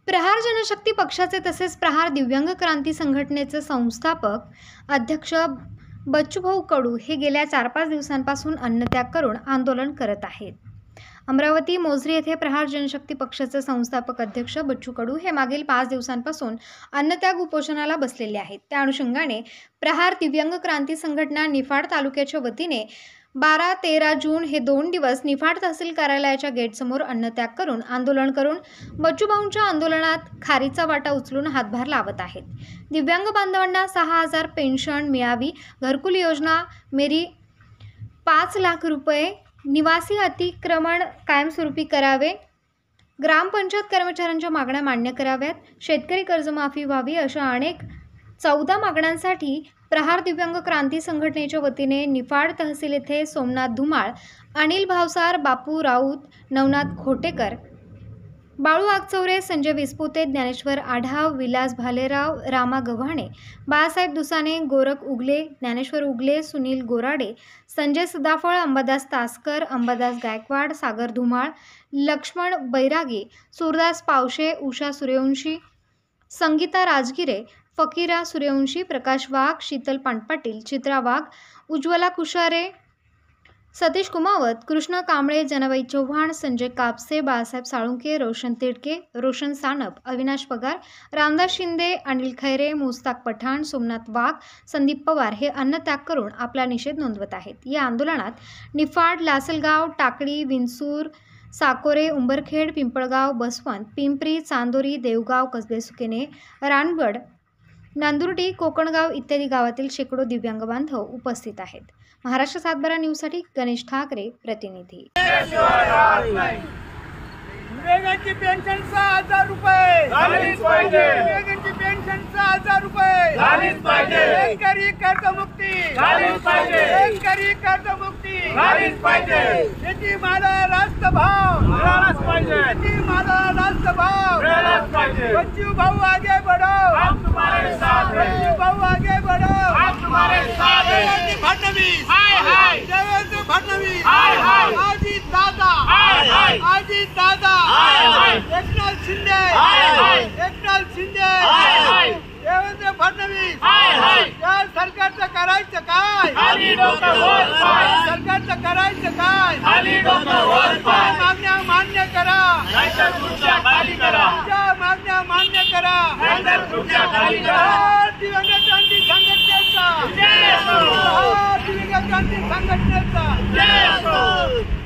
प्रहार जनशक्ती पक्षाचे तसेच प्रहार दिव्यांग क्रांती संघटनेचे संस्थापक अध्यक्ष बच्चूभाऊ कडू हे गेल्या 4-5 दिवसांपासून अन्नत्याग करून आंदोलन करत आहेत। अमरावती मोझरी येथे प्रहार जनशक्ती पक्षाचे संस्थापक अध्यक्ष बच्चू कडू हे मागील 5 दिवसांपासून अन्नत्याग उपोषणाला बसलेले आहेत। त्या अनुषंगाने प्रहार दिव्यांग क्रांती संघटना निफाड तालुक्याच्या वतीने 12-13 जून हे 2 दिवस निफाड तहसील कार्यालयाच्या गेटसमोर अन्नत्याग करून आंदोलन करून बच्चूभाऊंच्या आंदोलनात खारीचा वाटा उचलून हातभार लावत आहेत। दिव्यांग बांधवांना 6,000 पेन्शन मिळावी, घरकुल योजना मेरी 5 लाख रुपये, निवासी अतिक्रमण कायमस्वरूपी करावे, ग्रामपंचायत कर्मचाऱ्यांच्या मागण्या मान्य कराव्यात, शेतकरी कर्जमाफी व्हावी अशा अनेक 14 मागण्यांसाठी प्रहार दिव्यांग क्रांती संघटनेच्या वतीने निफाड तहसील येथे सोमनाथ धुमाळ, अनिल भावसार, बापू राऊत, नवनाथ खोटेकर, बाळू आगचौरे, संजय विस्पुते, ज्ञानेश्वर आढाव, विलास भालेराव, रामा गव्हाणे, बाळासाहेब दुसाने, गोरख उगले, ज्ञानेश्वर उगले, सुनील गोराडे, संजय सदाफळ, अंबादास तासकर, अंबादास गायकवाड, सागर धुमाळ, लक्ष्मण बैरागी, सूरदास पावशे, उषा सूर्यवंशी, संगीता राजगिरे, फकीरा सूर्यवंशी, प्रकाश वाघ, शीतल पानपाटील, चित्रा वाघ, उज्ज्वला कुशारे, सतीश कुमावत, कृष्ण कांबळे, जनाबाई चव्हाण, संजय कापसे, बाळासाहेब साळुंके, रोशन तिडके, रोशन सानप, अविनाश पगार, रामदास शिंदे, अनिल खैरे, मुस्ताक पठाण, सोमनाथ वाघ, संदीप पवार हे अन्नत्याग करून आपला निषेध नोंदवत आहेत। या आंदोलनात निफाड, लासलगाव, टाकळी, विंचूर, साकोरे, उंबरखेड, पिंपळगाव, बसवंत, पिंपरी, चांदोरी, देवगाव, कसबे सुकेने, रानगड, नांदुर्डी, कोकणगाव इत्यादी गावातील शेकडो दिव्यांग बांधव उपस्थित आहेत। महाराष्ट्र 7/12 न्यूजसाठी गणेश ठाकरे प्रतिनिधी। विवेकांची पेन्शन 6,000 रुपये झालीच पाहिजे। विवेकांची पेन्शन 6,000 रुपये झालीच पाहिजे। शेतकरी कर्जमुक्ती झालीच पाहिजे। शेतकरी कर्जमुक्ती झालीच पाहिजे। शेतीमाला रास्त भाव मिळालाच पाहिजे। शेतीमाला रास्त भाव मिळालाच पाहिजे। बच्चू भाऊ आगे बढ़ो, हम तुम्हारे साथ हैं। बच्चू भाऊ आगे बढ़ो, हम तुम्हारे साथ हैं। फडणवीस हाय हाय, देवेंद्र फडणवीस हाय हाय, अजित दादा हाय हाय, अजित दादा हाय हाय, एकनाथ शिंदे हाय हाय, एकनाथ शिंदे हाय हाय, देवेंद्र फडणवीस हाय हाय। या सरकारचं करायचं काय? खाली डोकं वर पाय। सरकारचं करायचं काय? खाली डोकं वर पाय। मागण्या मान्य करा, नाहीतर खुर्च्या खाली करा। ज्या मागण्या मान्य करा, नाहीतर खुर्च्या खाली करा। दिव्यांग क्रांती संघटनेचा जय असो। दिव्यांग क्रांती संघटनेचा जय असो।